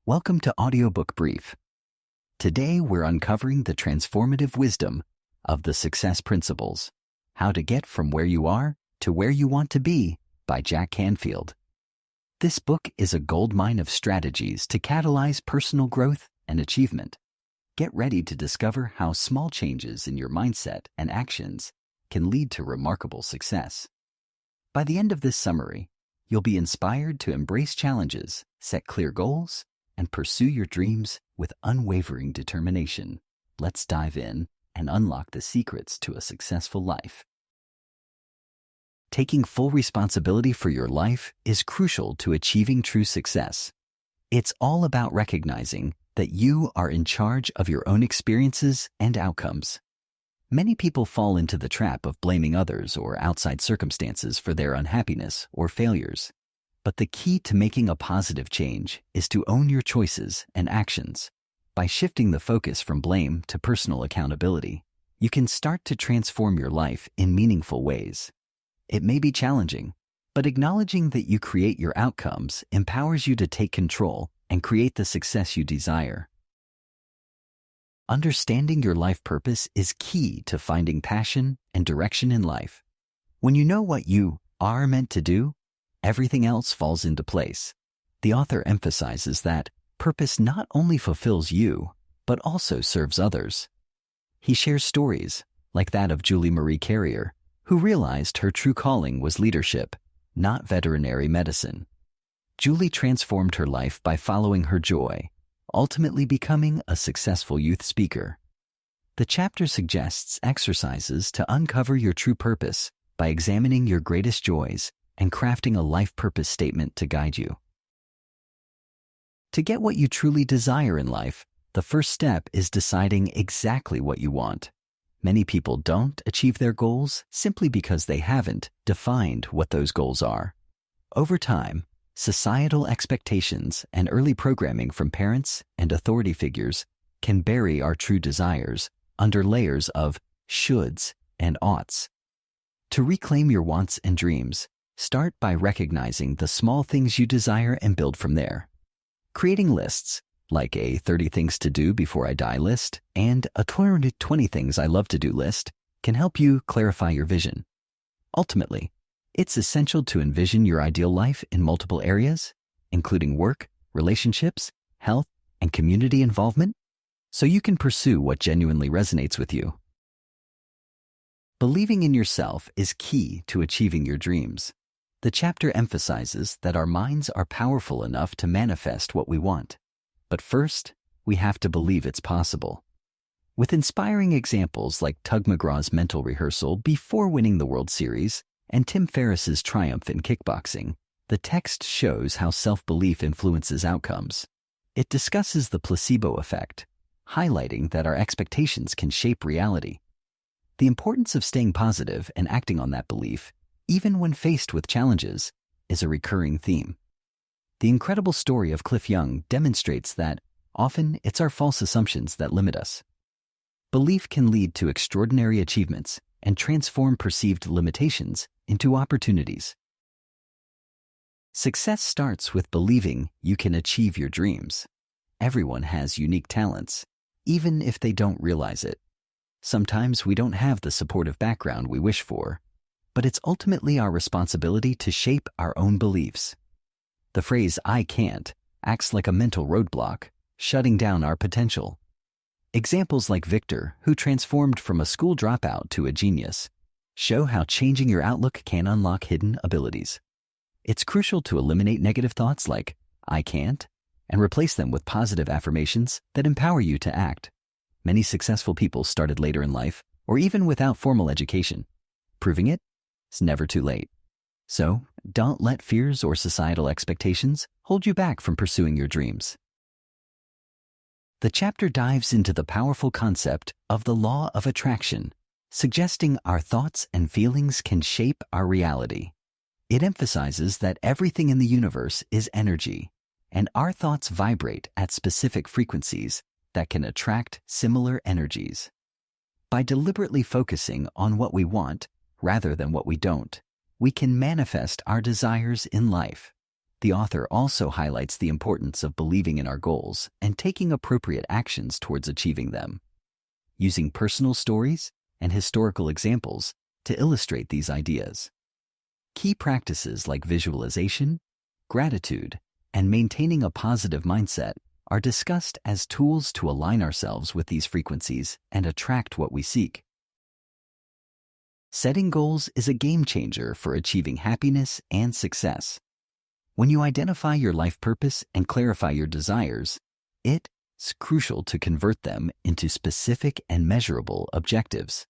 Welcome to Audiobook Brief. Today we're uncovering the transformative wisdom of the Success Principles, How to Get From Where You Are to Where You Want to Be by Jack Canfield. This book is a goldmine of strategies to catalyze personal growth and achievement. Get ready to discover how small changes in your mindset and actions can lead to remarkable success. By the end of this summary, you'll be inspired to embrace challenges, set clear goals, and pursue your dreams with unwavering determination. Let's dive in and unlock the secrets to a successful life. Taking full responsibility for your life is crucial to achieving true success. It's all about recognizing that you are in charge of your own experiences and outcomes. Many people fall into the trap of blaming others or outside circumstances for their unhappiness or failures. But the key to making a positive change is to own your choices and actions. By shifting the focus from blame to personal accountability, you can start to transform your life in meaningful ways. It may be challenging, but acknowledging that you create your outcomes empowers you to take control and create the success you desire. Understanding your life purpose is key to finding passion and direction in life. When you know what you are meant to do, everything else falls into place. The author emphasizes that purpose not only fulfills you, but also serves others. He shares stories, like that of Julie Marie Carrier, who realized her true calling was leadership, not veterinary medicine. Julie transformed her life by following her joy, ultimately becoming a successful youth speaker. The chapter suggests exercises to uncover your true purpose by examining your greatest joys and crafting a life purpose statement to guide you. To get what you truly desire in life, the first step is deciding exactly what you want. Many people don't achieve their goals simply because they haven't defined what those goals are. Over time, societal expectations and early programming from parents and authority figures can bury our true desires under layers of shoulds and oughts. To reclaim your wants and dreams, start by recognizing the small things you desire and build from there. Creating lists, like a 30 things to do before I die list and a 20 things I love to do list, can help you clarify your vision. Ultimately, it's essential to envision your ideal life in multiple areas, including work, relationships, health, and community involvement, so you can pursue what genuinely resonates with you. Believing in yourself is key to achieving your dreams. The chapter emphasizes that our minds are powerful enough to manifest what we want. But first, we have to believe it's possible. With inspiring examples like Tug McGraw's mental rehearsal before winning the World Series and Tim Ferriss's triumph in kickboxing, the text shows how self-belief influences outcomes. It discusses the placebo effect, highlighting that our expectations can shape reality. The importance of staying positive and acting on that belief, even when faced with challenges, is a recurring theme. The incredible story of Cliff Young demonstrates that often it's our false assumptions that limit us. Belief can lead to extraordinary achievements and transform perceived limitations into opportunities. Success starts with believing you can achieve your dreams. Everyone has unique talents, even if they don't realize it. Sometimes we don't have the supportive background we wish for, but it's ultimately our responsibility to shape our own beliefs. The phrase "I can't" acts like a mental roadblock, shutting down our potential. Examples like Victor, who transformed from a school dropout to a genius, show how changing your outlook can unlock hidden abilities. It's crucial to eliminate negative thoughts like "I can't" and replace them with positive affirmations that empower you to act. Many successful people started later in life or even without formal education, proving it's never too late. So, don't let fears or societal expectations hold you back from pursuing your dreams. The chapter dives into the powerful concept of the law of attraction, suggesting our thoughts and feelings can shape our reality. It emphasizes that everything in the universe is energy, and our thoughts vibrate at specific frequencies that can attract similar energies. By deliberately focusing on what we want rather than what we don't, we can manifest our desires in life. The author also highlights the importance of believing in our goals and taking appropriate actions towards achieving them, using personal stories and historical examples to illustrate these ideas. Key practices like visualization, gratitude, and maintaining a positive mindset are discussed as tools to align ourselves with these frequencies and attract what we seek. Setting goals is a game changer for achieving happiness and success. When you identify your life purpose and clarify your desires, it's crucial to convert them into specific and measurable objectives.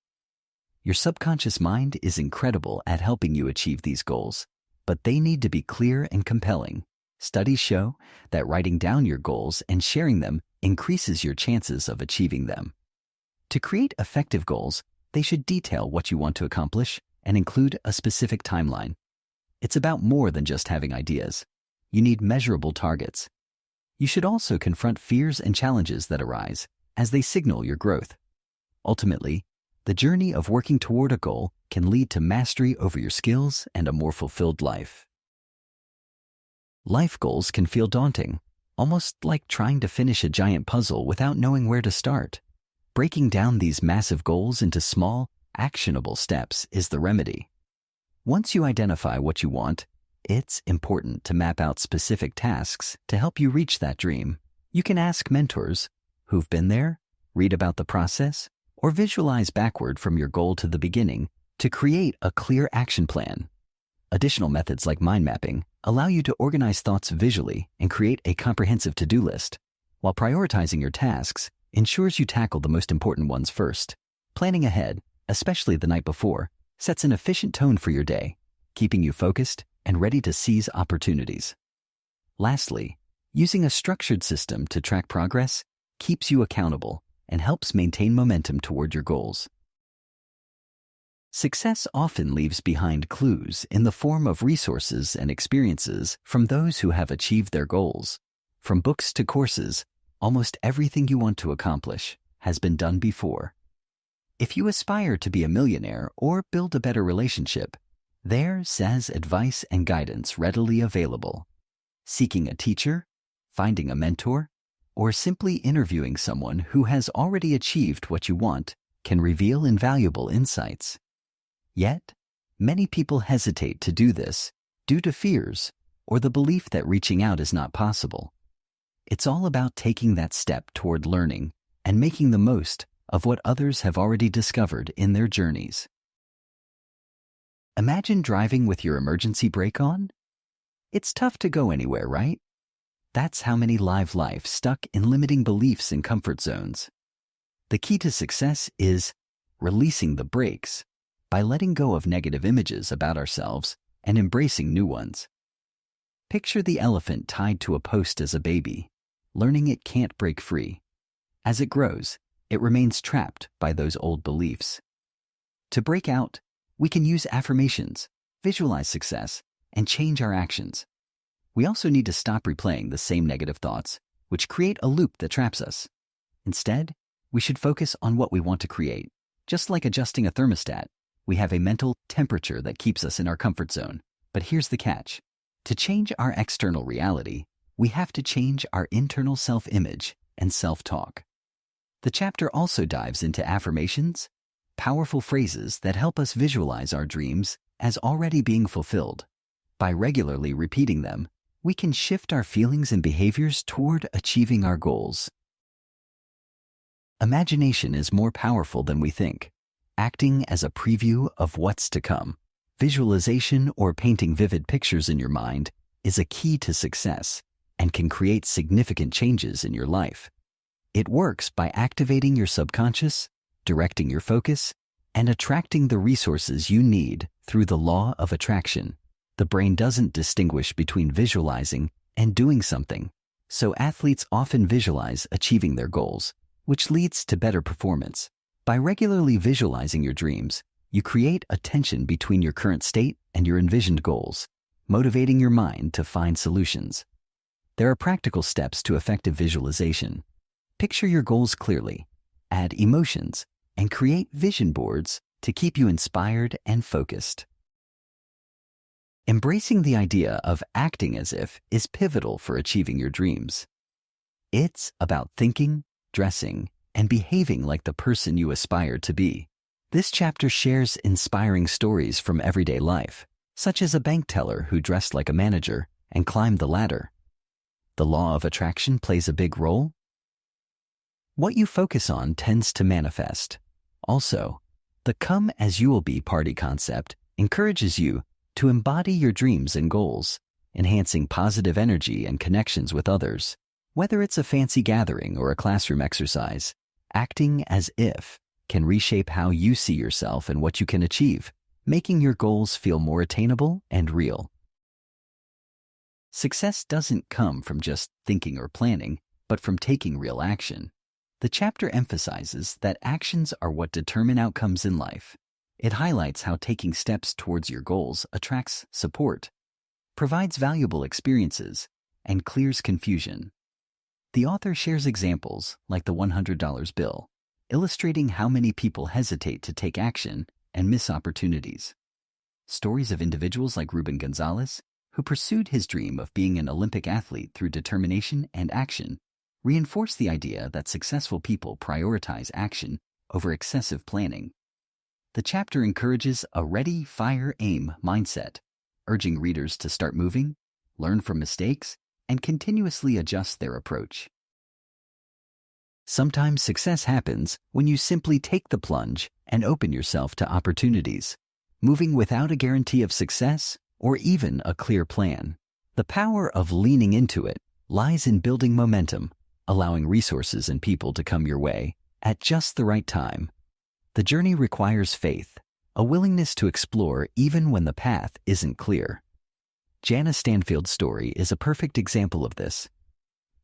Your subconscious mind is incredible at helping you achieve these goals, but they need to be clear and compelling. Studies show that writing down your goals and sharing them increases your chances of achieving them. To create effective goals, they should detail what you want to accomplish and include a specific timeline. It's about more than just having ideas. You need measurable targets. You should also confront fears and challenges that arise as they signal your growth. Ultimately, the journey of working toward a goal can lead to mastery over your skills and a more fulfilled life. Life goals can feel daunting, almost like trying to finish a giant puzzle without knowing where to start. Breaking down these massive goals into small, actionable steps is the remedy. Once you identify what you want, it's important to map out specific tasks to help you reach that dream. You can ask mentors who've been there, read about the process, or visualize backward from your goal to the beginning to create a clear action plan. Additional methods like mind mapping allow you to organize thoughts visually and create a comprehensive to-do list, while prioritizing your tasks ensures you tackle the most important ones first. Planning ahead, especially the night before, sets an efficient tone for your day, keeping you focused and ready to seize opportunities. Lastly, using a structured system to track progress keeps you accountable and helps maintain momentum toward your goals. Success often leaves behind clues in the form of resources and experiences from those who have achieved their goals. From books to courses, almost everything you want to accomplish has been done before. If you aspire to be a millionaire or build a better relationship, there's advice and guidance readily available. Seeking a teacher, finding a mentor, or simply interviewing someone who has already achieved what you want can reveal invaluable insights. Yet, many people hesitate to do this due to fears or the belief that reaching out is not possible. It's all about taking that step toward learning and making the most of what others have already discovered in their journeys. Imagine driving with your emergency brake on. It's tough to go anywhere, right? That's how many live life stuck in limiting beliefs and comfort zones. The key to success is releasing the brakes by letting go of negative images about ourselves and embracing new ones. Picture the elephant tied to a post as a baby, learning it can't break free. As it grows, it remains trapped by those old beliefs. To break out, we can use affirmations, visualize success, and change our actions. We also need to stop replaying the same negative thoughts, which create a loop that traps us. Instead, we should focus on what we want to create. Just like adjusting a thermostat, we have a mental temperature that keeps us in our comfort zone. But here's the catch. To change our external reality, we have to change our internal self-image and self-talk. The chapter also dives into affirmations, powerful phrases that help us visualize our dreams as already being fulfilled. By regularly repeating them, we can shift our feelings and behaviors toward achieving our goals. Imagination is more powerful than we think, acting as a preview of what's to come. Visualization or painting vivid pictures in your mind is a key to success and can create significant changes in your life. It works by activating your subconscious, directing your focus, and attracting the resources you need through the law of attraction. The brain doesn't distinguish between visualizing and doing something, so athletes often visualize achieving their goals, which leads to better performance. By regularly visualizing your dreams, you create a tension between your current state and your envisioned goals, motivating your mind to find solutions. There are practical steps to effective visualization. Picture your goals clearly, add emotions, and create vision boards to keep you inspired and focused. Embracing the idea of acting as if is pivotal for achieving your dreams. It's about thinking, dressing, and behaving like the person you aspire to be. This chapter shares inspiring stories from everyday life, such as a bank teller who dressed like a manager and climbed the ladder. The law of attraction plays a big role. What you focus on tends to manifest. Also, the come as you will be party concept encourages you to embody your dreams and goals, enhancing positive energy and connections with others. Whether it's a fancy gathering or a classroom exercise, acting as if can reshape how you see yourself and what you can achieve, making your goals feel more attainable and real. Success doesn't come from just thinking or planning, but from taking real action. The chapter emphasizes that actions are what determine outcomes in life. It highlights how taking steps towards your goals attracts support, provides valuable experiences, and clears confusion. The author shares examples like the $100 bill, illustrating how many people hesitate to take action and miss opportunities. Stories of individuals like Ruben Gonzalez, who pursued his dream of being an Olympic athlete through determination and action, reinforce the idea that successful people prioritize action over excessive planning. The chapter encourages a ready, fire, aim mindset, urging readers to start moving, learn from mistakes, and continuously adjust their approach. Sometimes success happens when you simply take the plunge and open yourself to opportunities, moving without a guarantee of success or even a clear plan. The power of leaning into it lies in building momentum, allowing resources and people to come your way at just the right time. The journey requires faith, a willingness to explore even when the path isn't clear. Jana Stanfield's story is a perfect example of this.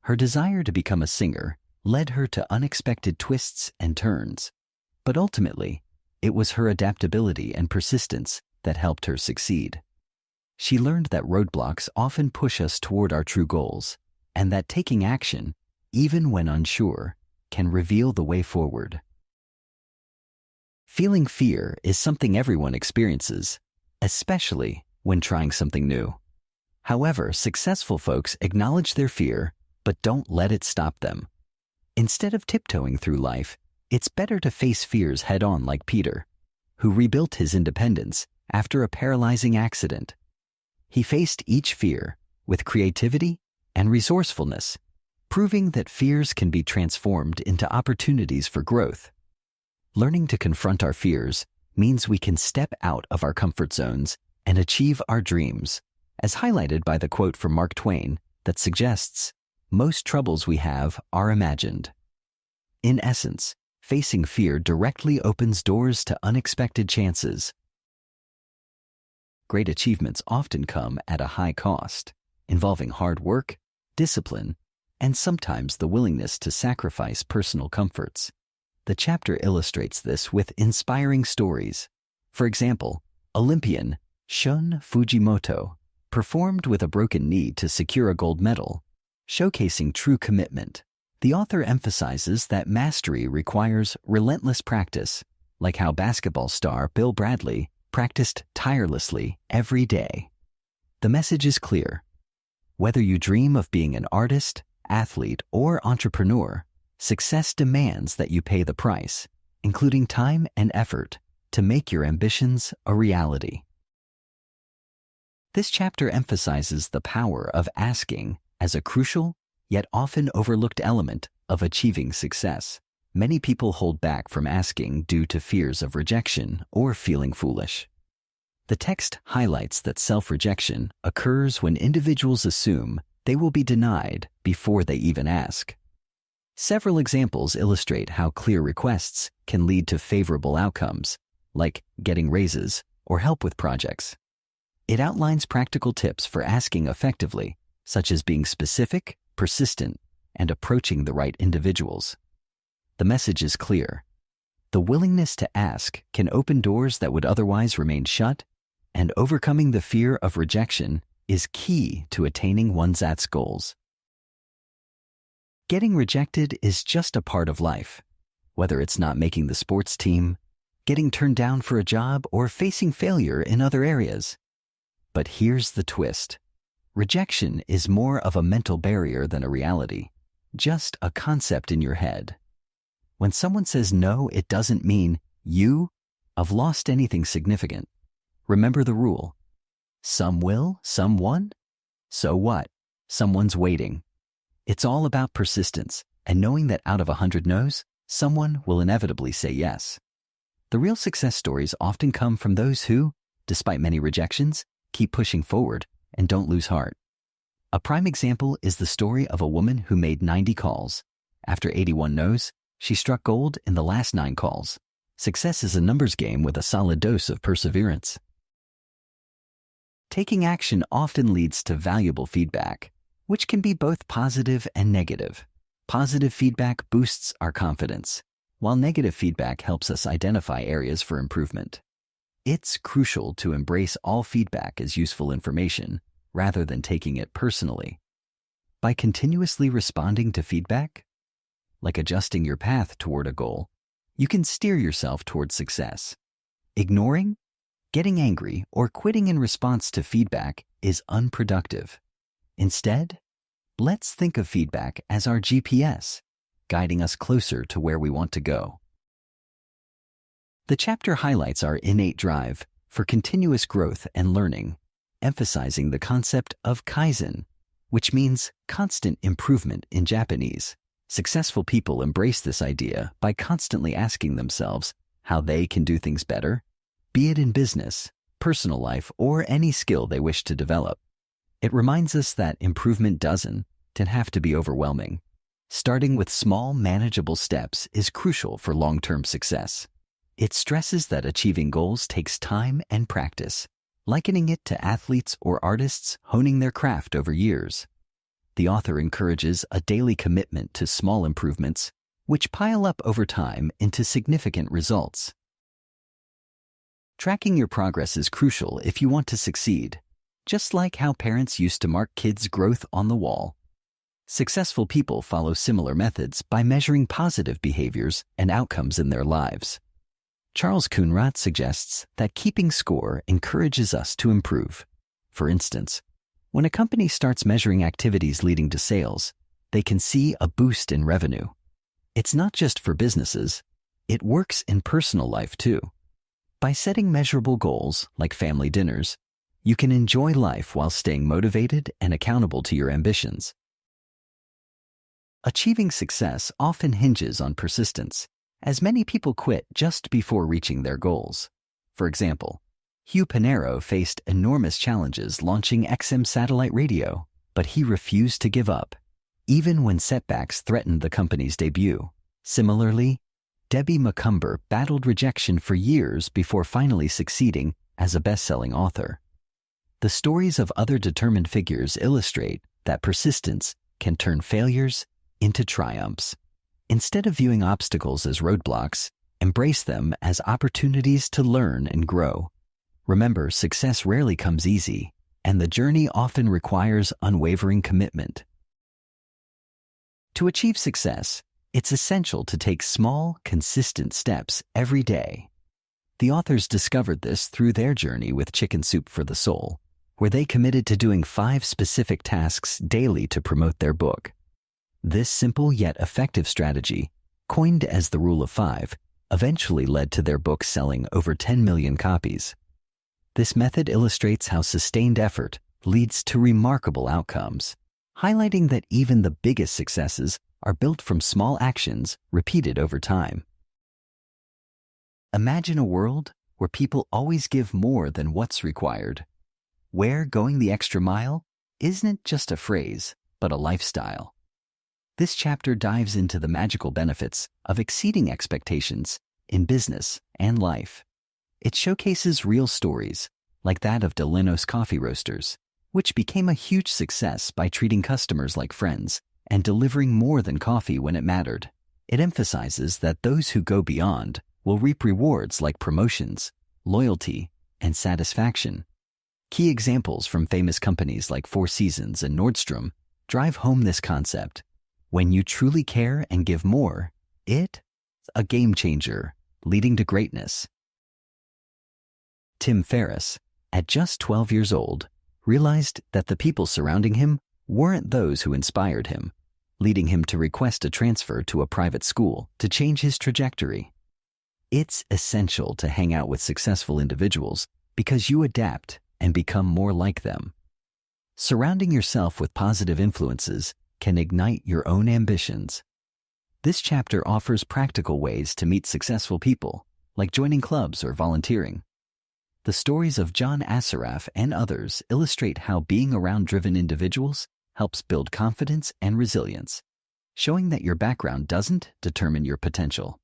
Her desire to become a singer led her to unexpected twists and turns, but ultimately, it was her adaptability and persistence that helped her succeed. She learned that roadblocks often push us toward our true goals, and that taking action, even when unsure, can reveal the way forward. Feeling fear is something everyone experiences, especially when trying something new. However, successful folks acknowledge their fear, but don't let it stop them. Instead of tiptoeing through life, it's better to face fears head-on like Peter, who rebuilt his independence after a paralyzing accident. He faced each fear with creativity and resourcefulness, proving that fears can be transformed into opportunities for growth. Learning to confront our fears means we can step out of our comfort zones and achieve our dreams, as highlighted by the quote from Mark Twain that suggests, "Most troubles we have are imagined." In essence, facing fear directly opens doors to unexpected chances. Great achievements often come at a high cost, involving hard work, discipline, and sometimes the willingness to sacrifice personal comforts. The chapter illustrates this with inspiring stories. For example, Olympian Shun Fujimoto performed with a broken knee to secure a gold medal, showcasing true commitment. The author emphasizes that mastery requires relentless practice, like how basketball star Bill Bradley practiced tirelessly every day. The message is clear. Whether you dream of being an artist, athlete, or entrepreneur, success demands that you pay the price, including time and effort, to make your ambitions a reality. This chapter emphasizes the power of asking as a crucial, yet often overlooked element of achieving success. Many people hold back from asking due to fears of rejection or feeling foolish. The text highlights that self-rejection occurs when individuals assume they will be denied before they even ask. Several examples illustrate how clear requests can lead to favorable outcomes, like getting raises or help with projects. It outlines practical tips for asking effectively, such as being specific, persistent, and approaching the right individuals. The message is clear. The willingness to ask can open doors that would otherwise remain shut, and overcoming the fear of rejection is key to attaining one's goals. Getting rejected is just a part of life, whether it's not making the sports team, getting turned down for a job, or facing failure in other areas. But here's the twist. Rejection is more of a mental barrier than a reality, just a concept in your head. When someone says no, it doesn't mean you have lost anything significant. Remember the rule. Some will, some won't. So what? Someone's waiting. It's all about persistence and knowing that out of 100 no's, someone will inevitably say yes. The real success stories often come from those who, despite many rejections, keep pushing forward and don't lose heart. A prime example is the story of a woman who made 90 calls. After 81 no's, she struck gold in the last 9 calls. Success is a numbers game with a solid dose of perseverance. Taking action often leads to valuable feedback, which can be both positive and negative. Positive feedback boosts our confidence, while negative feedback helps us identify areas for improvement. It's crucial to embrace all feedback as useful information rather than taking it personally. By continuously responding to feedback, like adjusting your path toward a goal, you can steer yourself toward success. Ignoring, getting angry, or quitting in response to feedback is unproductive. Instead, let's think of feedback as our GPS, guiding us closer to where we want to go. The chapter highlights our innate drive for continuous growth and learning, emphasizing the concept of Kaizen, which means constant improvement in Japanese. Successful people embrace this idea by constantly asking themselves how they can do things better, be it in business, personal life, or any skill they wish to develop. It reminds us that improvement doesn't have to be overwhelming. Starting with small, manageable steps is crucial for long-term success. It stresses that achieving goals takes time and practice, likening it to athletes or artists honing their craft over years. The author encourages a daily commitment to small improvements, which pile up over time into significant results. Tracking your progress is crucial if you want to succeed, just like how parents used to mark kids' growth on the wall. Successful people follow similar methods by measuring positive behaviors and outcomes in their lives. Charles Kuhnrath suggests that keeping score encourages us to improve. For instance, when a company starts measuring activities leading to sales, they can see a boost in revenue. It's not just for businesses, it works in personal life too. By setting measurable goals, like family dinners, you can enjoy life while staying motivated and accountable to your ambitions. Achieving success often hinges on persistence, as many people quit just before reaching their goals. For example, Hugh Panaro faced enormous challenges launching XM satellite radio, but he refused to give up, even when setbacks threatened the company's debut. Similarly, Debbie Macomber battled rejection for years before finally succeeding as a best-selling author. The stories of other determined figures illustrate that persistence can turn failures into triumphs. Instead of viewing obstacles as roadblocks, embrace them as opportunities to learn and grow. Remember, success rarely comes easy, and the journey often requires unwavering commitment. To achieve success, it's essential to take small, consistent steps every day. The authors discovered this through their journey with Chicken Soup for the Soul, where they committed to doing 5 specific tasks daily to promote their book. This simple yet effective strategy, coined as the Rule of 5, eventually led to their book selling over 10 million copies. This method illustrates how sustained effort leads to remarkable outcomes, highlighting that even the biggest successes are built from small actions repeated over time. Imagine a world where people always give more than what's required, where going the extra mile isn't just a phrase, but a lifestyle. This chapter dives into the magical benefits of exceeding expectations in business and life. It showcases real stories, like that of Delinos Coffee Roasters, which became a huge success by treating customers like friends and delivering more than coffee when it mattered. It emphasizes that those who go beyond will reap rewards like promotions, loyalty, and satisfaction. Key examples from famous companies like Four Seasons and Nordstrom drive home this concept. When you truly care and give more, it's a game changer, leading to greatness. Tim Ferriss, at just 12 years old, realized that the people surrounding him weren't those who inspired him, leading him to request a transfer to a private school to change his trajectory. It's essential to hang out with successful individuals because you adapt and become more like them. Surrounding yourself with positive influences can ignite your own ambitions. This chapter offers practical ways to meet successful people, like joining clubs or volunteering. The stories of John Assaraf and others illustrate how being around driven individuals helps build confidence and resilience, showing that your background doesn't determine your potential.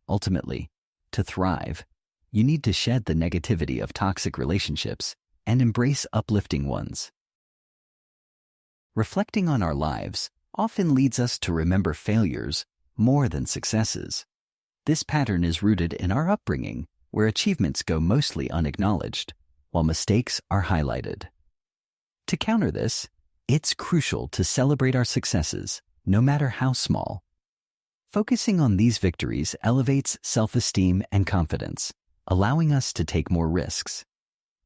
Ultimately, to thrive, you need to shed the negativity of toxic relationships and embrace uplifting ones. Reflecting on our lives often leads us to remember failures more than successes. This pattern is rooted in our upbringing, where achievements go mostly unacknowledged, while mistakes are highlighted. To counter this, it's crucial to celebrate our successes, no matter how small. Focusing on these victories elevates self-esteem and confidence, allowing us to take more risks.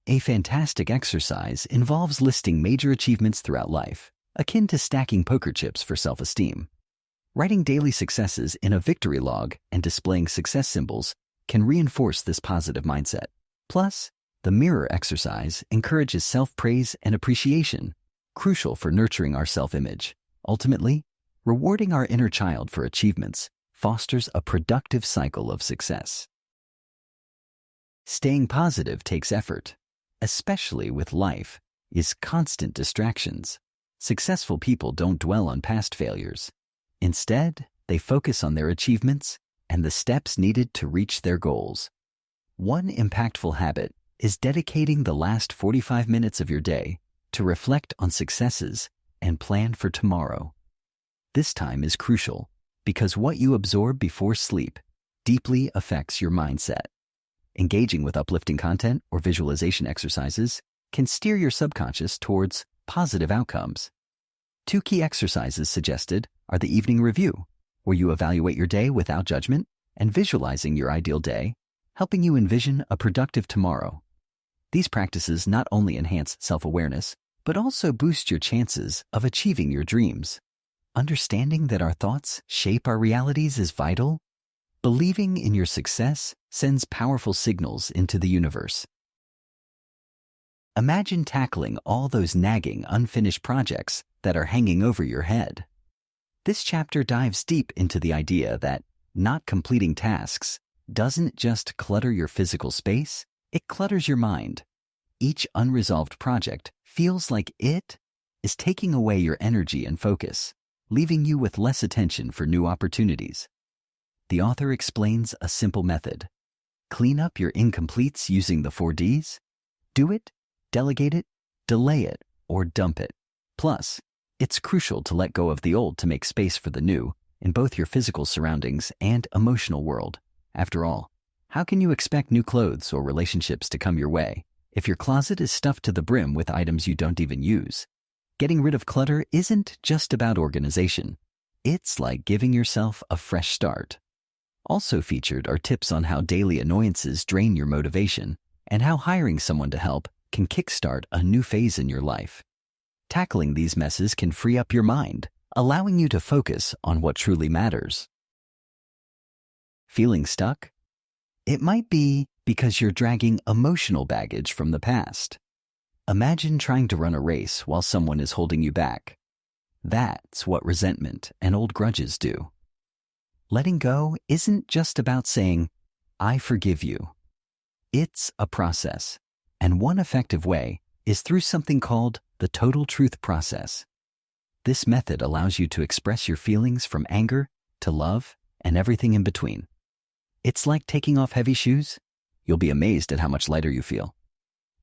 A fantastic exercise involves listing major achievements throughout life, akin to stacking poker chips for self-esteem. Writing daily successes in a victory log and displaying success symbols can reinforce this positive mindset. Plus, the mirror exercise encourages self-praise and appreciation, crucial for nurturing our self-image. Ultimately, rewarding our inner child for achievements fosters a productive cycle of success. Staying positive takes effort, especially with life is constant distractions. Successful people don't dwell on past failures. Instead, they focus on their achievements and the steps needed to reach their goals. One impactful habit is dedicating the last 45 minutes of your day to reflect on successes and plan for tomorrow. This time is crucial because what you absorb before sleep deeply affects your mindset. Engaging with uplifting content or visualization exercises can steer your subconscious towards positive outcomes. 2 key exercises suggested are the evening review, where you evaluate your day without judgment, and visualizing your ideal day, helping you envision a productive tomorrow. These practices not only enhance self-awareness, but also boost your chances of achieving your dreams. Understanding that our thoughts shape our realities is vital. Believing in your success sends powerful signals into the universe. Imagine tackling all those nagging, unfinished projects that are hanging over your head. This chapter dives deep into the idea that not completing tasks doesn't just clutter your physical space, it clutters your mind. Each unresolved project feels like it is taking away your energy and focus, leaving you with less attention for new opportunities. The author explains a simple method. Clean up your incompletes using the 4 Ds. Do it, delegate it, delay it, or dump it. Plus, it's crucial to let go of the old to make space for the new in both your physical surroundings and emotional world. After all, how can you expect new clothes or relationships to come your way if your closet is stuffed to the brim with items you don't even use? Getting rid of clutter isn't just about organization. It's like giving yourself a fresh start. Also featured are tips on how daily annoyances drain your motivation and how hiring someone to help can kickstart a new phase in your life. Tackling these messes can free up your mind, allowing you to focus on what truly matters. Feeling stuck? It might be because you're dragging emotional baggage from the past. Imagine trying to run a race while someone is holding you back. That's what resentment and old grudges do. Letting go isn't just about saying, "I forgive you." It's a process, and one effective way is through something called the total truth process. This method allows you to express your feelings from anger to love and everything in between. It's like taking off heavy shoes. You'll be amazed at how much lighter you feel.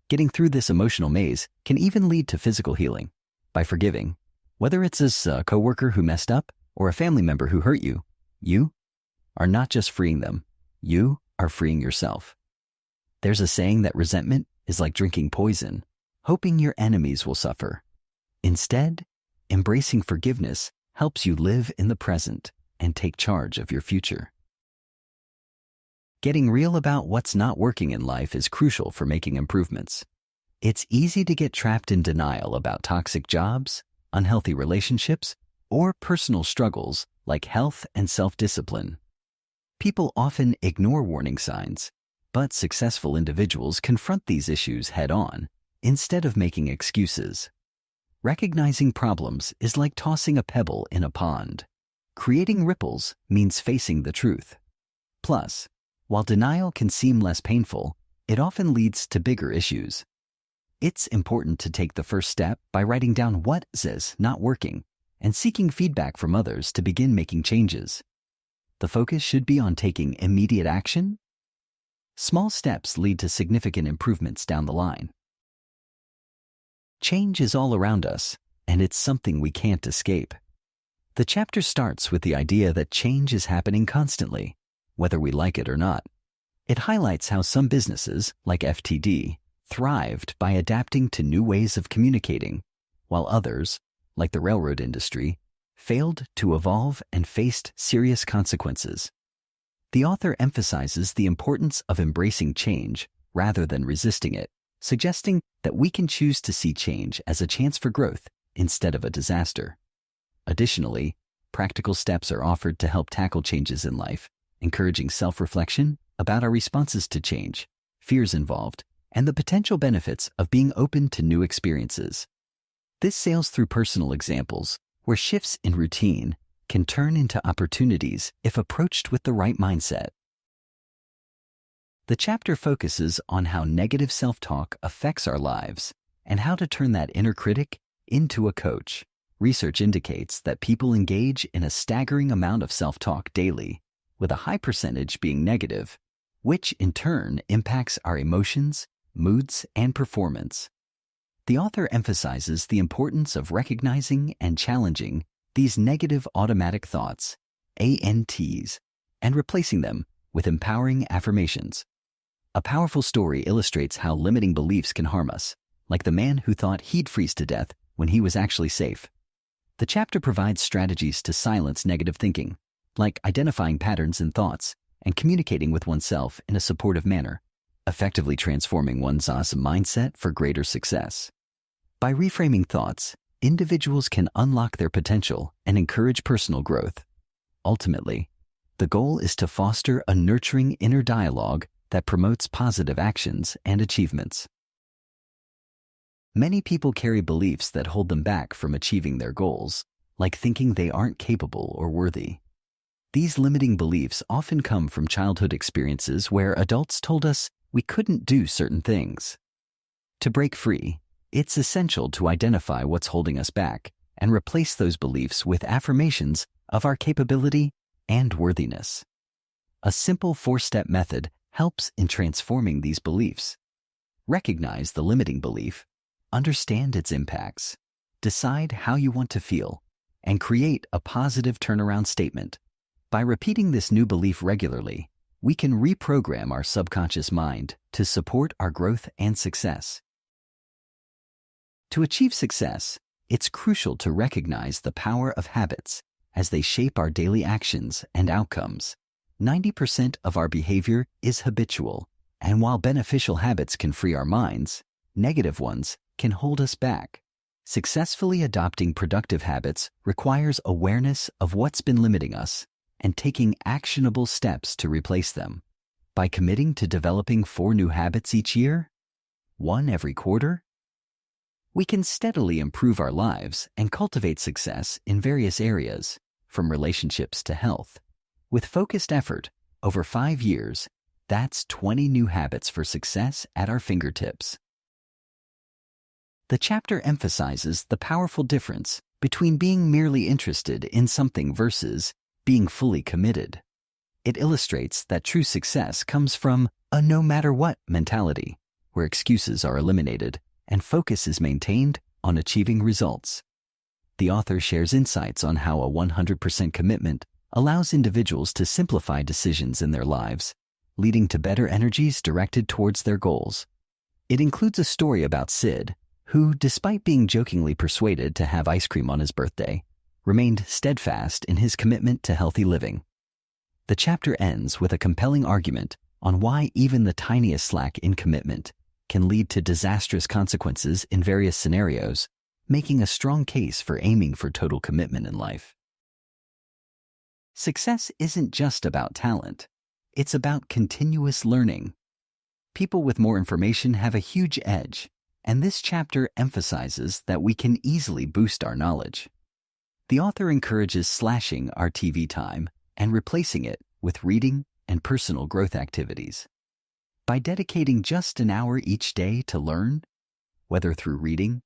Getting through this emotional maze can even lead to physical healing. By forgiving, whether it's a coworker who messed up or a family member who hurt you, you are not just freeing them, you are freeing yourself. There's a saying that resentment is like drinking poison, hoping your enemies will suffer. Instead, embracing forgiveness helps you live in the present and take charge of your future. Getting real about what's not working in life is crucial for making improvements. It's easy to get trapped in denial about toxic jobs, unhealthy relationships, or personal struggles like health and self-discipline. People often ignore warning signs, but successful individuals confront these issues head-on instead of making excuses. Recognizing problems is like tossing a pebble in a pond. Creating ripples means facing the truth. Plus, while denial can seem less painful, it often leads to bigger issues. It's important to take the first step by writing down what is not working and seeking feedback from others to begin making changes. The focus should be on taking immediate action. Small steps lead to significant improvements down the line. Change is all around us, and it's something we can't escape. The chapter starts with the idea that change is happening constantly, whether we like it or not. It highlights how some businesses, like FTD, thrived by adapting to new ways of communicating, while others, like the railroad industry, failed to evolve and faced serious consequences. The author emphasizes the importance of embracing change rather than resisting it, suggesting that we can choose to see change as a chance for growth instead of a disaster. Additionally, practical steps are offered to help tackle changes in life, encouraging self-reflection about our responses to change, fears involved, and the potential benefits of being open to new experiences. This sails through personal examples where shifts in routine can turn into opportunities if approached with the right mindset. The chapter focuses on how negative self-talk affects our lives and how to turn that inner critic into a coach. Research indicates that people engage in a staggering amount of self-talk daily, with a high percentage being negative, which in turn impacts our emotions, moods, and performance. The author emphasizes the importance of recognizing and challenging these negative automatic thoughts, ANTs, and replacing them with empowering affirmations. A powerful story illustrates how limiting beliefs can harm us, like the man who thought he'd freeze to death when he was actually safe. The chapter provides strategies to silence negative thinking, like identifying patterns in thoughts and communicating with oneself in a supportive manner, effectively transforming one's mindset for greater success. By reframing thoughts, individuals can unlock their potential and encourage personal growth. Ultimately, the goal is to foster a nurturing inner dialogue that promotes positive actions and achievements. Many people carry beliefs that hold them back from achieving their goals, like thinking they aren't capable or worthy. These limiting beliefs often come from childhood experiences where adults told us we couldn't do certain things. To break free, it's essential to identify what's holding us back and replace those beliefs with affirmations of our capability and worthiness. A simple 4-step method helps in transforming these beliefs. Recognize the limiting belief, understand its impacts, decide how you want to feel, and create a positive turnaround statement. By repeating this new belief regularly, we can reprogram our subconscious mind to support our growth and success. To achieve success, it's crucial to recognize the power of habits as they shape our daily actions and outcomes. 90% of our behavior is habitual, and while beneficial habits can free our minds, negative ones can hold us back. Successfully adopting productive habits requires awareness of what's been limiting us and taking actionable steps to replace them. By committing to developing 4 new habits each year, 1 every quarter, we can steadily improve our lives and cultivate success in various areas, from relationships to health. With focused effort, over 5 years, that's 20 new habits for success at our fingertips. The chapter emphasizes the powerful difference between being merely interested in something versus being fully committed. It illustrates that true success comes from a no-matter-what mentality, where excuses are eliminated and focus is maintained on achieving results. The author shares insights on how a 100% commitment allows individuals to simplify decisions in their lives, leading to better energies directed towards their goals. It includes a story about Sid, who, despite being jokingly persuaded to have ice cream on his birthday, remained steadfast in his commitment to healthy living. The chapter ends with a compelling argument on why even the tiniest slack in commitment can lead to disastrous consequences in various scenarios, making a strong case for aiming for total commitment in life. Success isn't just about talent. It's about continuous learning. People with more information have a huge edge, and this chapter emphasizes that we can easily boost our knowledge. The author encourages slashing our TV time and replacing it with reading and personal growth activities. By dedicating just an hour each day to learn, whether through reading,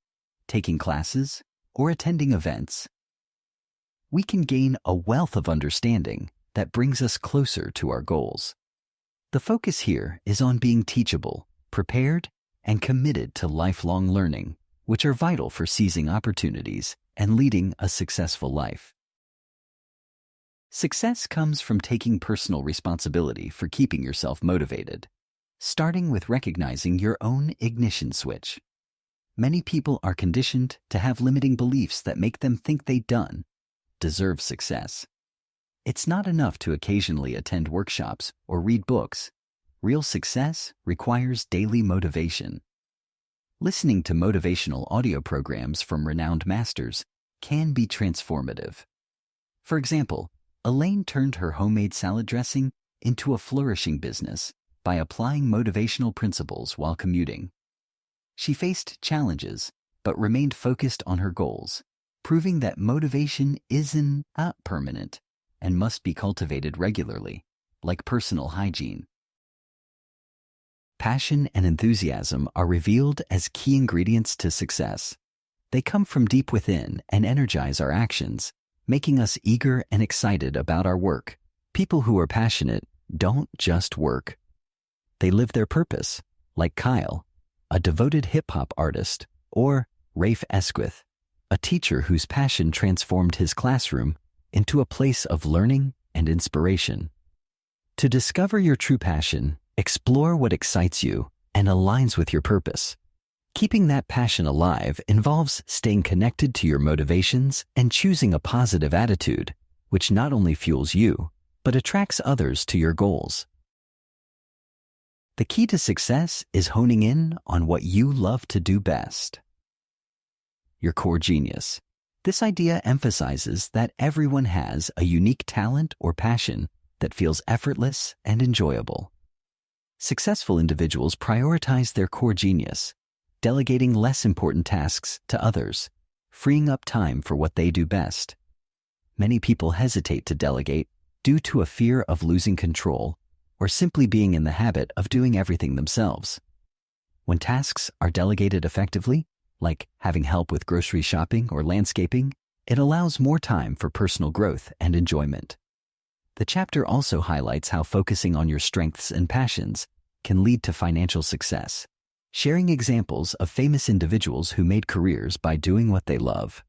taking classes, or attending events, we can gain a wealth of understanding that brings us closer to our goals. The focus here is on being teachable, prepared, and committed to lifelong learning, which are vital for seizing opportunities and leading a successful life. Success comes from taking personal responsibility for keeping yourself motivated, starting with recognizing your own ignition switch. Many people are conditioned to have limiting beliefs that make them think they deserve success. It's not enough to occasionally attend workshops or read books. Real success requires daily motivation. Listening to motivational audio programs from renowned masters can be transformative. For example, Elaine turned her homemade salad dressing into a flourishing business by applying motivational principles while commuting. She faced challenges, but remained focused on her goals, proving that motivation isn't permanent and must be cultivated regularly, like personal hygiene. Passion and enthusiasm are revealed as key ingredients to success. They come from deep within and energize our actions, making us eager and excited about our work. People who are passionate don't just work. They live their purpose, like Kyle, a devoted hip-hop artist, or Rafe Esquith, a teacher whose passion transformed his classroom into a place of learning and inspiration. To discover your true passion, explore what excites you and aligns with your purpose. Keeping that passion alive involves staying connected to your motivations and choosing a positive attitude, which not only fuels you, but attracts others to your goals. The key to success is honing in on what you love to do best. Your core genius. This idea emphasizes that everyone has a unique talent or passion that feels effortless and enjoyable. Successful individuals prioritize their core genius, delegating less important tasks to others, freeing up time for what they do best. Many people hesitate to delegate due to a fear of losing control or simply being in the habit of doing everything themselves. When tasks are delegated effectively, like having help with grocery shopping or landscaping, it allows more time for personal growth and enjoyment. The chapter also highlights how focusing on your strengths and passions can lead to financial success, sharing examples of famous individuals who made careers by doing what they love.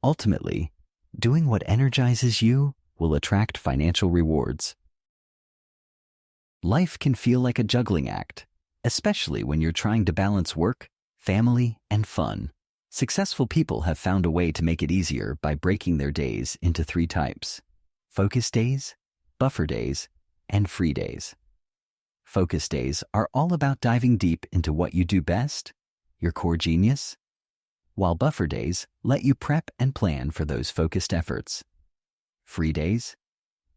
Ultimately, doing what energizes you will attract financial rewards. Life can feel like a juggling act, especially when you're trying to balance work, family, and fun. Successful people have found a way to make it easier by breaking their days into 3 types: focus days, buffer days, and free days. Focus days are all about diving deep into what you do best, your core genius, while buffer days let you prep and plan for those focused efforts. Free days,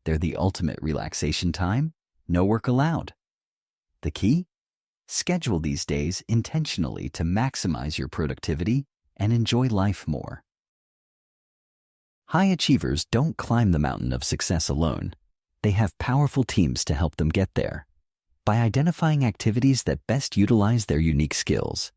they're the ultimate relaxation time, no work allowed. The key? Schedule these days intentionally to maximize your productivity and enjoy life more. High achievers don't climb the mountain of success alone. They have powerful teams to help them get there. By identifying activities that best utilize their unique skills,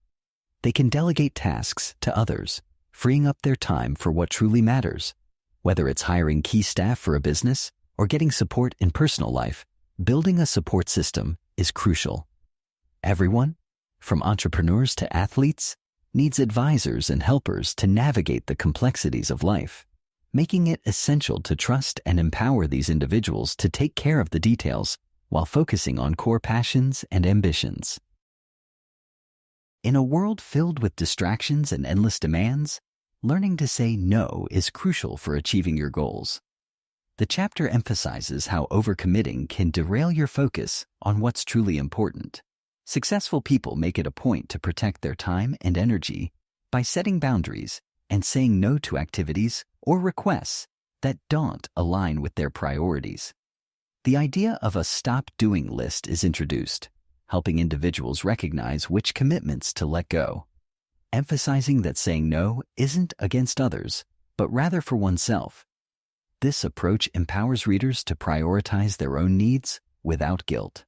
they can delegate tasks to others, freeing up their time for what truly matters. Whether it's hiring key staff for a business or getting support in personal life, building a support system is crucial. Everyone, from entrepreneurs to athletes, needs advisors and helpers to navigate the complexities of life, making it essential to trust and empower these individuals to take care of the details while focusing on core passions and ambitions. In a world filled with distractions and endless demands, learning to say no is crucial for achieving your goals. The chapter emphasizes how overcommitting can derail your focus on what's truly important. Successful people make it a point to protect their time and energy by setting boundaries and saying no to activities or requests that don't align with their priorities. The idea of a stop doing list is introduced, helping individuals recognize which commitments to let go, emphasizing that saying no isn't against others, but rather for oneself. This approach empowers readers to prioritize their own needs without guilt.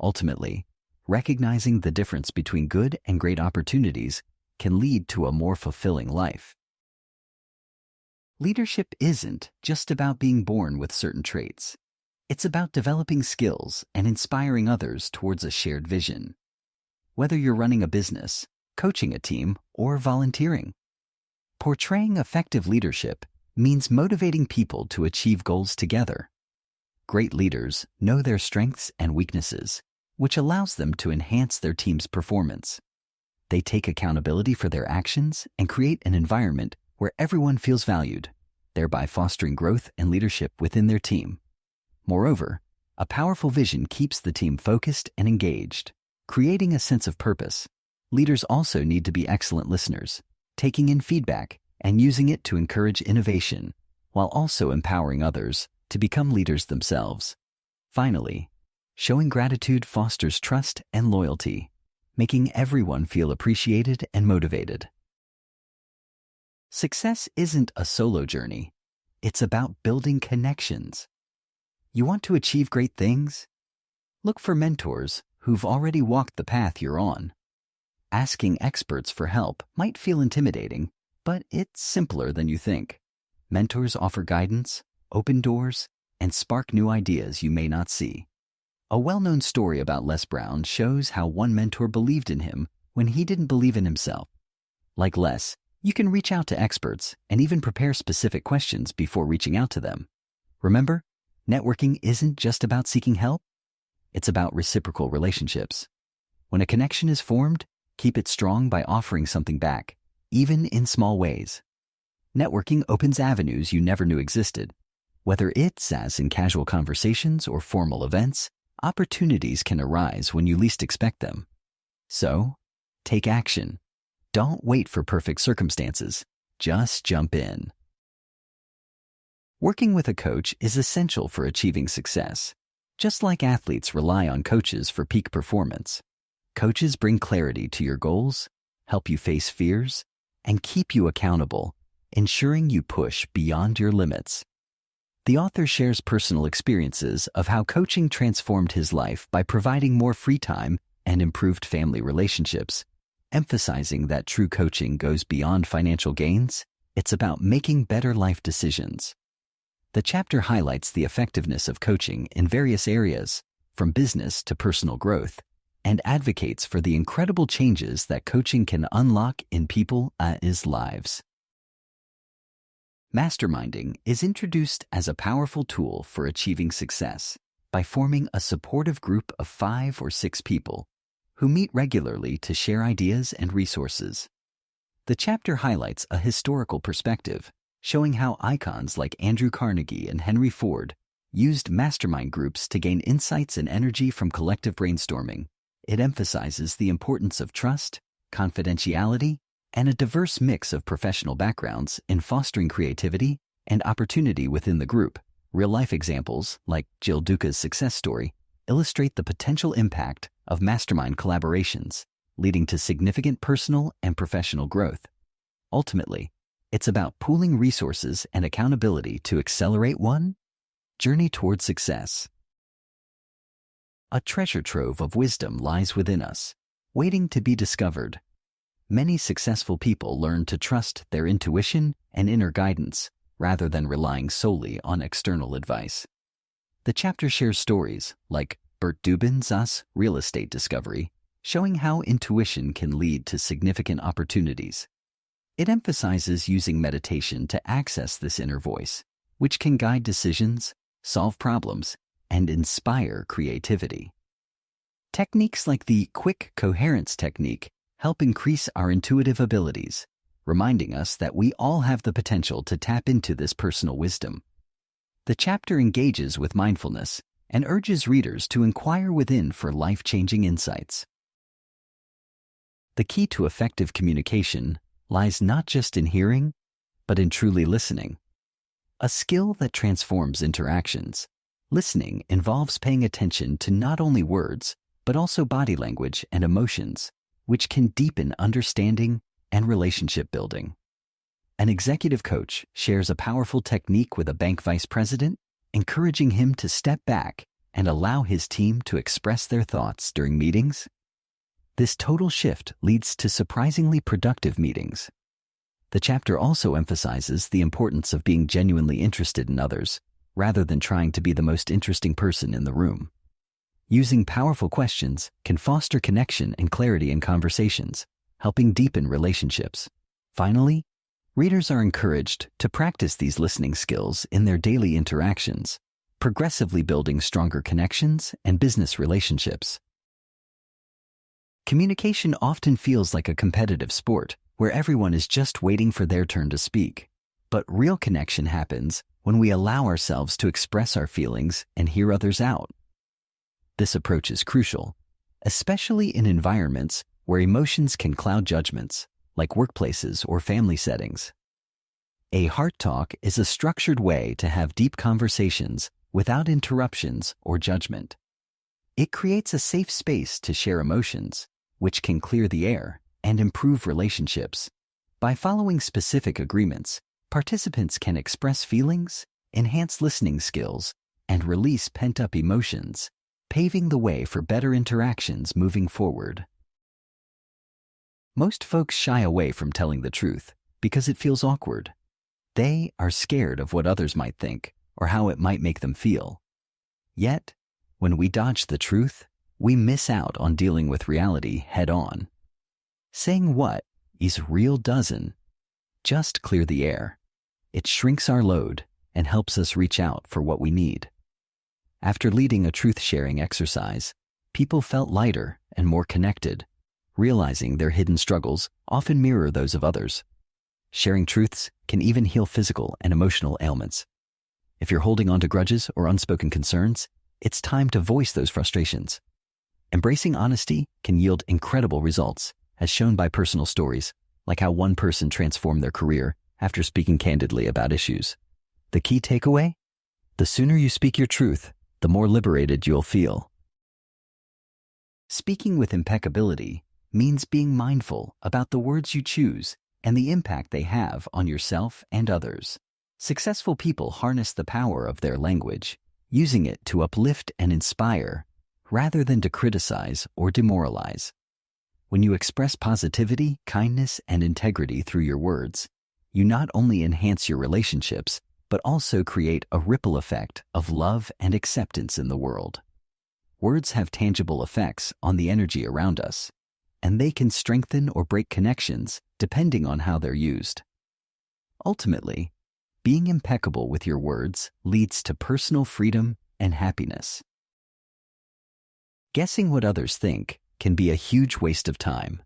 Ultimately, recognizing the difference between good and great opportunities can lead to a more fulfilling life. Leadership isn't just about being born with certain traits. It's about developing skills and inspiring others towards a shared vision. Whether you're running a business, coaching a team, or volunteering, portraying effective leadership means motivating people to achieve goals together. Great leaders know their strengths and weaknesses, which allows them to enhance their team's performance. They take accountability for their actions and create an environment where everyone feels valued, thereby fostering growth and leadership within their team. Moreover, a powerful vision keeps the team focused and engaged, creating a sense of purpose. Leaders also need to be excellent listeners, taking in feedback and using it to encourage innovation, while also empowering others to become leaders themselves. Finally, showing gratitude fosters trust and loyalty, making everyone feel appreciated and motivated. Success isn't a solo journey. It's about building connections. You want to achieve great things? Look for mentors who've already walked the path you're on. Asking experts for help might feel intimidating, but it's simpler than you think. Mentors offer guidance, open doors, and spark new ideas you may not see. A well-known story about Les Brown shows how one mentor believed in him when he didn't believe in himself. Like Les, you can reach out to experts and even prepare specific questions before reaching out to them. Remember, networking isn't just about seeking help. It's about reciprocal relationships. When a connection is formed, keep it strong by offering something back, even in small ways. Networking opens avenues you never knew existed. Whether it's as in casual conversations or formal events, opportunities can arise when you least expect them. So, take action. Don't wait for perfect circumstances. Just jump in. Working with a coach is essential for achieving success. Just like athletes rely on coaches for peak performance, coaches bring clarity to your goals, help you face fears, and keep you accountable, ensuring you push beyond your limits. The author shares personal experiences of how coaching transformed his life by providing more free time and improved family relationships, emphasizing that true coaching goes beyond financial gains. It's about making better life decisions. The chapter highlights the effectiveness of coaching in various areas, from business to personal growth, and advocates for the incredible changes that coaching can unlock in people's lives. Masterminding is introduced as a powerful tool for achieving success by forming a supportive group of 5 or 6 people who meet regularly to share ideas and resources. The chapter highlights a historical perspective, showing how icons like Andrew Carnegie and Henry Ford used mastermind groups to gain insights and energy from collective brainstorming. It emphasizes the importance of trust, confidentiality, and a diverse mix of professional backgrounds in fostering creativity and opportunity within the group. Real-life examples, like Jill Duca's success story, illustrate the potential impact of mastermind collaborations, leading to significant personal and professional growth. Ultimately, it's about pooling resources and accountability to accelerate one journey toward success. A treasure trove of wisdom lies within us, waiting to be discovered. Many successful people learn to trust their intuition and inner guidance rather than relying solely on external advice. The chapter shares stories like Bert Dubin's real estate discovery, showing how intuition can lead to significant opportunities. It emphasizes using meditation to access this inner voice, which can guide decisions, solve problems, and inspire creativity. Techniques like the quick coherence technique help increase our intuitive abilities, reminding us that we all have the potential to tap into this personal wisdom. The chapter engages with mindfulness, and urges readers to inquire within for life-changing insights. The key to effective communication lies not just in hearing, but in truly listening. A skill that transforms interactions. Listening involves paying attention to not only words, but also body language and emotions, which can deepen understanding and relationship building. An executive coach shares a powerful technique with a bank vice president, encouraging him to step back and allow his team to express their thoughts during meetings. This total shift leads to surprisingly productive meetings. The chapter also emphasizes the importance of being genuinely interested in others, rather than trying to be the most interesting person in the room. Using powerful questions can foster connection and clarity in conversations, helping deepen relationships. Finally, readers are encouraged to practice these listening skills in their daily interactions, progressively building stronger connections and business relationships. Communication often feels like a competitive sport, where everyone is just waiting for their turn to speak. But real connection happens when we allow ourselves to express our feelings and hear others out. This approach is crucial, especially in environments where emotions can cloud judgments, like workplaces or family settings. A heart talk is a structured way to have deep conversations without interruptions or judgment. It creates a safe space to share emotions, which can clear the air and improve relationships. By following specific agreements, participants can express feelings, enhance listening skills, and release pent-up emotions, paving the way for better interactions moving forward. Most folks shy away from telling the truth because it feels awkward. They are scared of what others might think or how it might make them feel. Yet, when we dodge the truth, we miss out on dealing with reality head-on. Saying what is real doesn't just clear the air. It shrinks our load and helps us reach out for what we need. After leading a truth-sharing exercise, people felt lighter and more connected, realizing their hidden struggles often mirror those of others. Sharing truths can even heal physical and emotional ailments. If you're holding on to grudges or unspoken concerns, it's time to voice those frustrations. Embracing honesty can yield incredible results, as shown by personal stories, like how one person transformed their career after speaking candidly about issues. The key takeaway? The sooner you speak your truth, the more liberated you'll feel. Speaking with impeccability means being mindful about the words you choose and the impact they have on yourself and others. Successful people harness the power of their language, using it to uplift and inspire, rather than to criticize or demoralize. When you express positivity, kindness, and integrity through your words, you not only enhance your relationships, but also create a ripple effect of love and acceptance in the world. Words have tangible effects on the energy around us, and they can strengthen or break connections depending on how they're used. Ultimately, being impeccable with your words leads to personal freedom and happiness. Guessing what others think can be a huge waste of time.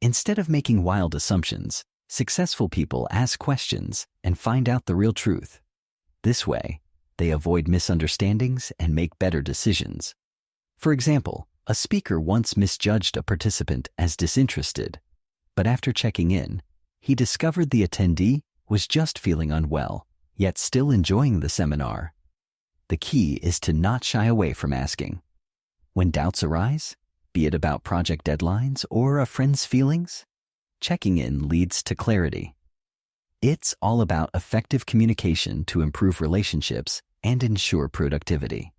Instead of making wild assumptions, successful people ask questions and find out the real truth. This way, they avoid misunderstandings and make better decisions. For example, a speaker once misjudged a participant as disinterested, but after checking in, he discovered the attendee was just feeling unwell, yet still enjoying the seminar. The key is to not shy away from asking. When doubts arise, be it about project deadlines or a friend's feelings, checking in leads to clarity. It's all about effective communication to improve relationships and ensure productivity.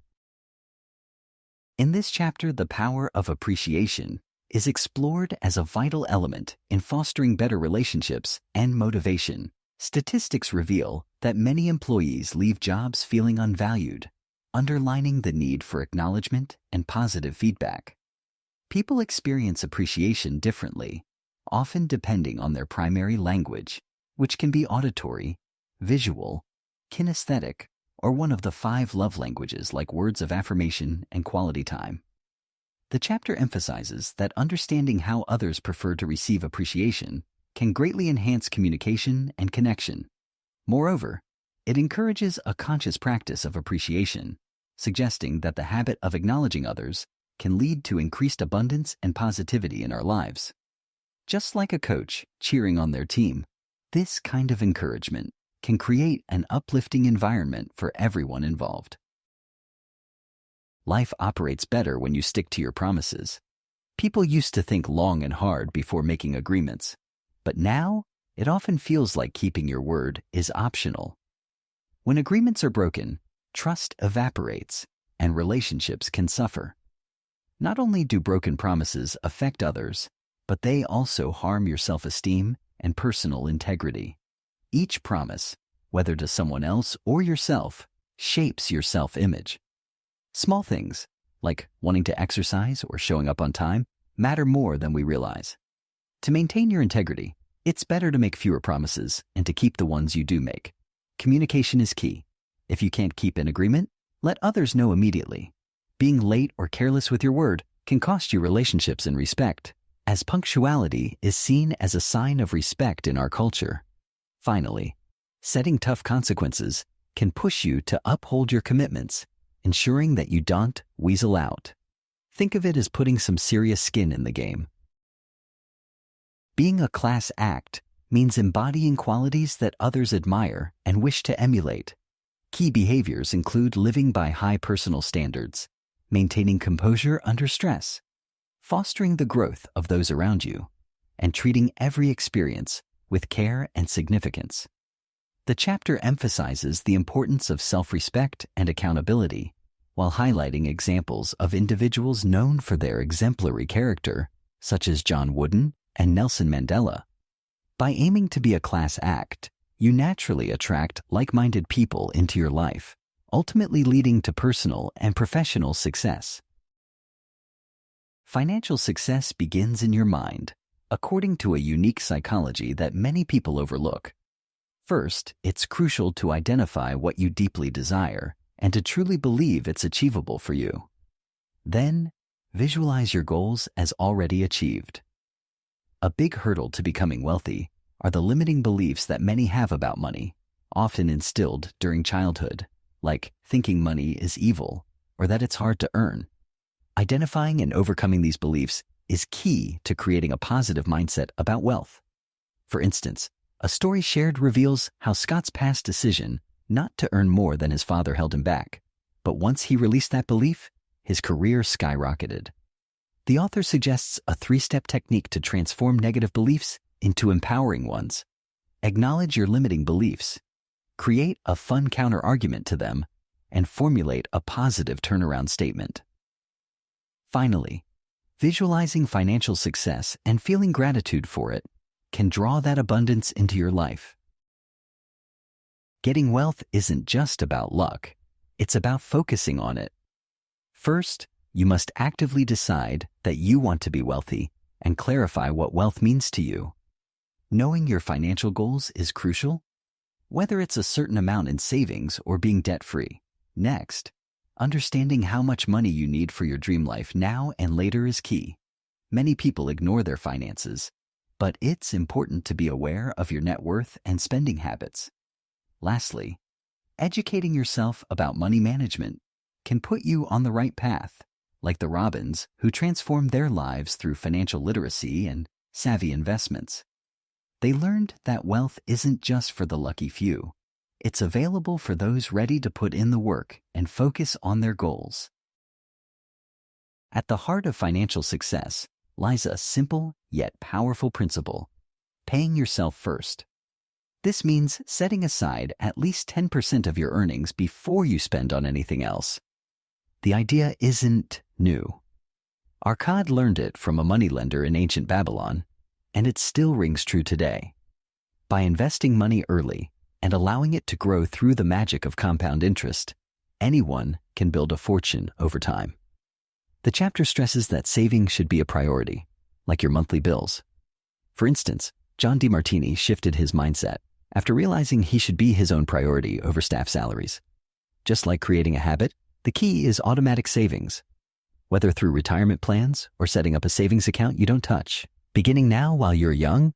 In this chapter, the power of appreciation is explored as a vital element in fostering better relationships and motivation. Statistics reveal that many employees leave jobs feeling unvalued, underlining the need for acknowledgement and positive feedback. People experience appreciation differently, often depending on their primary language, which can be auditory, visual, kinesthetic, or one of the 5 love languages like words of affirmation and quality time. The chapter emphasizes that understanding how others prefer to receive appreciation can greatly enhance communication and connection. Moreover, it encourages a conscious practice of appreciation, suggesting that the habit of acknowledging others can lead to increased abundance and positivity in our lives. Just like a coach cheering on their team, this kind of encouragement can create an uplifting environment for everyone involved. Life operates better when you stick to your promises. People used to think long and hard before making agreements, but now it often feels like keeping your word is optional. When agreements are broken, trust evaporates and relationships can suffer. Not only do broken promises affect others, but they also harm your self-esteem and personal integrity. Each promise, whether to someone else or yourself, shapes your self-image. Small things, like wanting to exercise or showing up on time, matter more than we realize. To maintain your integrity, it's better to make fewer promises and to keep the ones you do make. Communication is key. If you can't keep an agreement, let others know immediately. Being late or careless with your word can cost you relationships and respect, as punctuality is seen as a sign of respect in our culture. Finally, setting tough consequences can push you to uphold your commitments, ensuring that you don't weasel out. Think of it as putting some serious skin in the game. Being a class act means embodying qualities that others admire and wish to emulate. Key behaviors include living by high personal standards, maintaining composure under stress, fostering the growth of those around you, and treating every experience with care and significance. The chapter emphasizes the importance of self-respect and accountability, while highlighting examples of individuals known for their exemplary character, such as John Wooden and Nelson Mandela. By aiming to be a class act, you naturally attract like-minded people into your life, ultimately leading to personal and professional success. Financial success begins in your mind, according to a unique psychology that many people overlook. First, it's crucial to identify what you deeply desire and to truly believe it's achievable for you. Then, visualize your goals as already achieved. A big hurdle to becoming wealthy are the limiting beliefs that many have about money, often instilled during childhood, like thinking money is evil or that it's hard to earn. Identifying and overcoming these beliefs is key to creating a positive mindset about wealth. For instance, a story shared reveals how Scott's past decision not to earn more than his father held him back, but once he released that belief, his career skyrocketed. The author suggests a 3-step technique to transform negative beliefs into empowering ones. Acknowledge your limiting beliefs, create a fun counter-argument to them, and formulate a positive turnaround statement. Finally, visualizing financial success and feeling gratitude for it can draw that abundance into your life. Getting wealth isn't just about luck, it's about focusing on it. First, you must actively decide that you want to be wealthy and clarify what wealth means to you. Knowing your financial goals is crucial, whether it's a certain amount in savings or being debt-free. Next, understanding how much money you need for your dream life now and later is key. Many people ignore their finances, but it's important to be aware of your net worth and spending habits. Lastly, educating yourself about money management can put you on the right path, like the Robins who transformed their lives through financial literacy and savvy investments. They learned that wealth isn't just for the lucky few. It's available for those ready to put in the work and focus on their goals. At the heart of financial success lies a simple yet powerful principle: paying yourself first. This means setting aside at least 10% of your earnings before you spend on anything else. The idea isn't new. Akkad learned it from a moneylender in ancient Babylon, and it still rings true today. By investing money early and allowing it to grow through the magic of compound interest, anyone can build a fortune over time. The chapter stresses that saving should be a priority, like your monthly bills. For instance, John DeMartini shifted his mindset after realizing he should be his own priority over staff salaries. Just like creating a habit, the key is automatic savings. Whether through retirement plans or setting up a savings account you don't touch, beginning now while you're young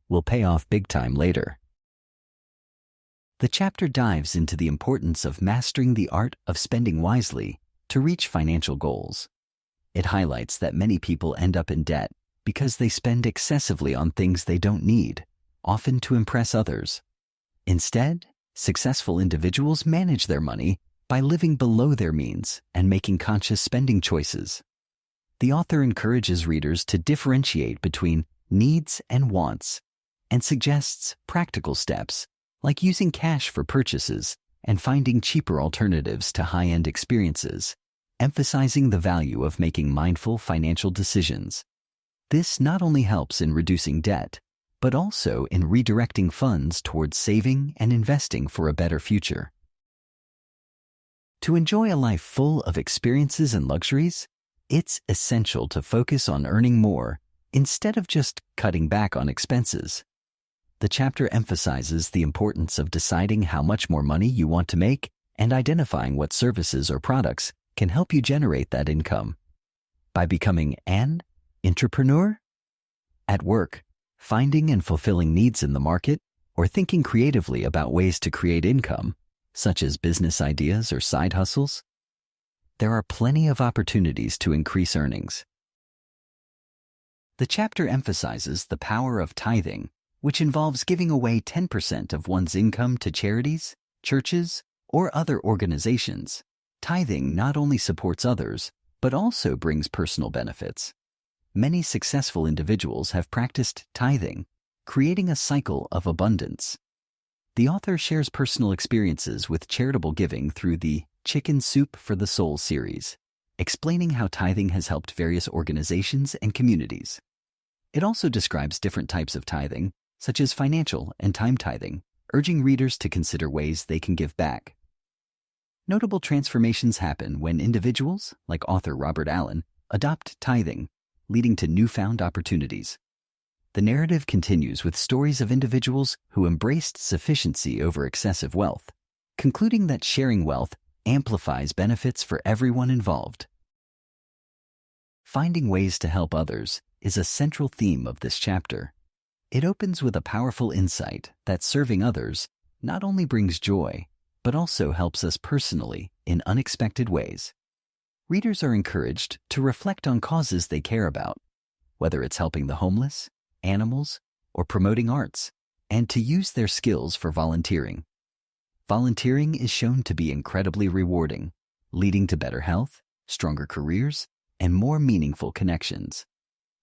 will pay off big time later. The chapter dives into the importance of mastering the art of spending wisely to reach financial goals. It highlights that many people end up in debt because they spend excessively on things they don't need, often to impress others. Instead, successful individuals manage their money by living below their means and making conscious spending choices. The author encourages readers to differentiate between needs and wants and suggests practical steps like using cash for purchases and finding cheaper alternatives to high-end experiences, emphasizing the value of making mindful financial decisions. This not only helps in reducing debt, but also in redirecting funds towards saving and investing for a better future. To enjoy a life full of experiences and luxuries, it's essential to focus on earning more instead of just cutting back on expenses. The chapter emphasizes the importance of deciding how much more money you want to make and identifying what services or products can help you generate that income. By becoming an entrepreneur? At work, finding and fulfilling needs in the market, or thinking creatively about ways to create income, such as business ideas or side hustles, there are plenty of opportunities to increase earnings. The chapter emphasizes the power of tithing, which involves giving away 10% of one's income to charities, churches, or other organizations. Tithing not only supports others, but also brings personal benefits. Many successful individuals have practiced tithing, creating a cycle of abundance. The author shares personal experiences with charitable giving through the Chicken Soup for the Soul series, explaining how tithing has helped various organizations and communities. It also describes different types of tithing, such as financial and time tithing, urging readers to consider ways they can give back. Notable transformations happen when individuals, like author Robert Allen, adopt tithing, leading to newfound opportunities. The narrative continues with stories of individuals who embraced sufficiency over excessive wealth, concluding that sharing wealth amplifies benefits for everyone involved. Finding ways to help others is a central theme of this chapter. It opens with a powerful insight that serving others not only brings joy, but also helps us personally in unexpected ways. Readers are encouraged to reflect on causes they care about, whether it's helping the homeless, animals, or promoting arts, and to use their skills for volunteering. Volunteering is shown to be incredibly rewarding, leading to better health, stronger careers, and more meaningful connections.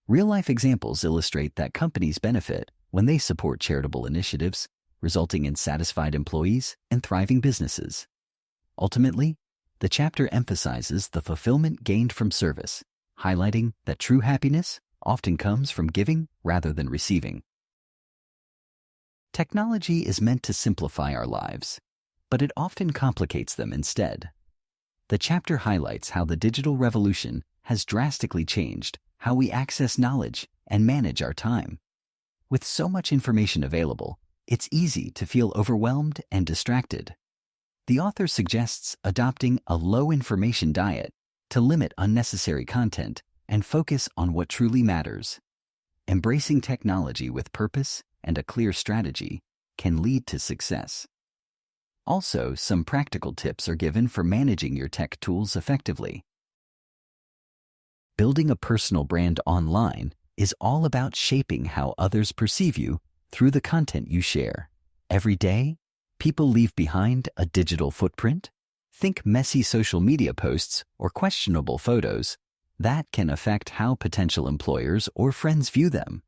Real-life examples illustrate that companies benefit when they support charitable initiatives, resulting in satisfied employees and thriving businesses. Ultimately, the chapter emphasizes the fulfillment gained from service, highlighting that true happiness often comes from giving rather than receiving. Technology is meant to simplify our lives, but it often complicates them instead. The chapter highlights how the digital revolution has drastically changed how we access knowledge and manage our time. With so much information available, it's easy to feel overwhelmed and distracted. The author suggests adopting a low-information diet to limit unnecessary content and focus on what truly matters. Embracing technology with purpose and a clear strategy can lead to success. Also, some practical tips are given for managing your tech tools effectively. Building a personal brand online is all about shaping how others perceive you through the content you share. Every day, people leave behind a digital footprint. Think messy social media posts or questionable photos. That can affect how potential employers or friends view them.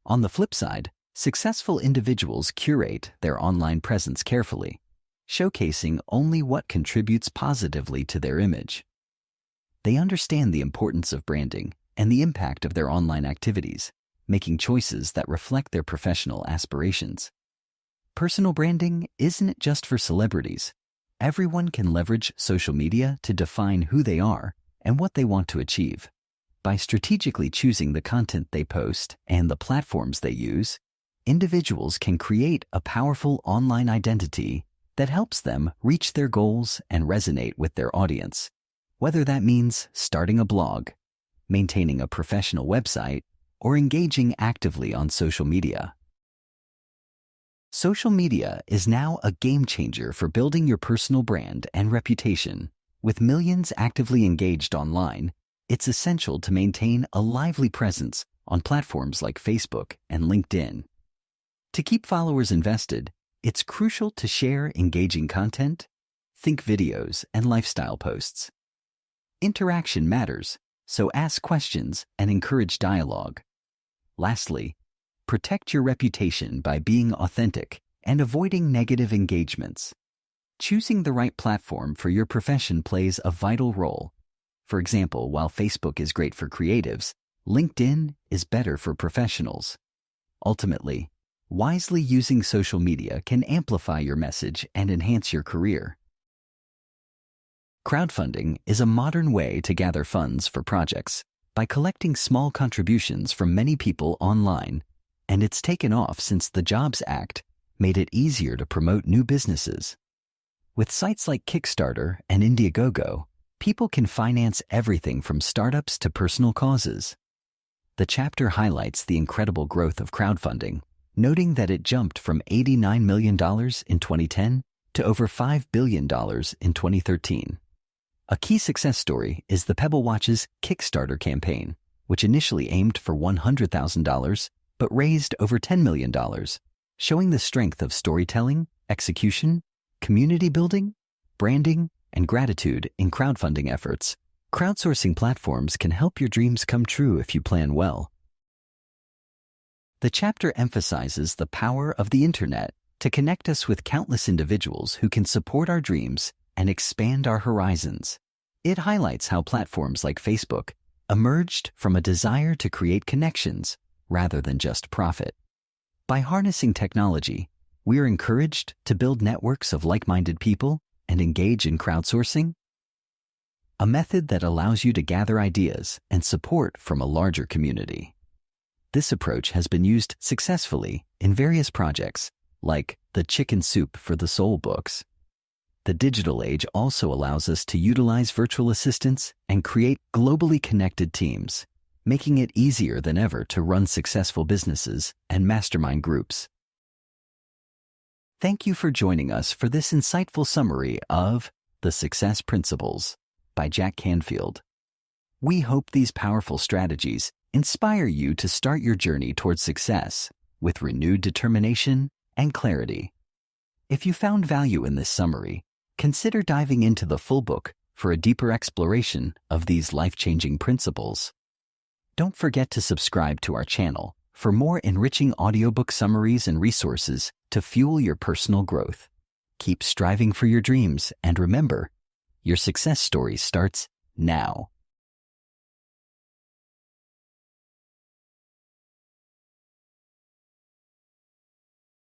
On the flip side, successful individuals curate their online presence carefully, showcasing only what contributes positively to their image. They understand the importance of branding and the impact of their online activities, making choices that reflect their professional aspirations. Personal branding isn't just for celebrities. Everyone can leverage social media to define who they are and what they want to achieve. By strategically choosing the content they post and the platforms they use, individuals can create a powerful online identity that helps them reach their goals and resonate with their audience. Whether that means starting a blog, maintaining a professional website, or engaging actively on social media. Social media is now a game changer for building your personal brand and reputation. With millions actively engaged online, it's essential to maintain a lively presence on platforms like Facebook and LinkedIn. To keep followers invested, it's crucial to share engaging content, think videos, and lifestyle posts. Interaction matters, so ask questions and encourage dialogue. Lastly, protect your reputation by being authentic and avoiding negative engagements. Choosing the right platform for your profession plays a vital role. For example, while Facebook is great for creatives, LinkedIn is better for professionals. Ultimately, wisely using social media can amplify your message and enhance your career. Crowdfunding is a modern way to gather funds for projects by collecting small contributions from many people online, and it's taken off since the Jobs Act made it easier to promote new businesses. With sites like Kickstarter and Indiegogo, people can finance everything from startups to personal causes. The chapter highlights the incredible growth of crowdfunding, noting that it jumped from $89 million in 2010 to over $5 billion in 2013. A key success story is the Pebble Watch's Kickstarter campaign, which initially aimed for $100,000 but raised over $10 million, showing the strength of storytelling, execution, community building, branding, and gratitude in crowdfunding efforts. Crowdsourcing platforms can help your dreams come true if you plan well. The chapter emphasizes the power of the internet to connect us with countless individuals who can support our dreams and expand our horizons. It highlights how platforms like Facebook emerged from a desire to create connections rather than just profit. By harnessing technology, we are encouraged to build networks of like-minded people and engage in crowdsourcing, a method that allows you to gather ideas and support from a larger community. This approach has been used successfully in various projects, like the Chicken Soup for the Soul books. The digital age also allows us to utilize virtual assistants and create globally connected teams, making it easier than ever to run successful businesses and mastermind groups. Thank you for joining us for this insightful summary of The Success Principles by Jack Canfield. We hope these powerful strategies inspire you to start your journey towards success with renewed determination and clarity. If you found value in this summary, consider diving into the full book for a deeper exploration of these life-changing principles. Don't forget to subscribe to our channel for more enriching audiobook summaries and resources to fuel your personal growth. Keep striving for your dreams, and remember, your success story starts now.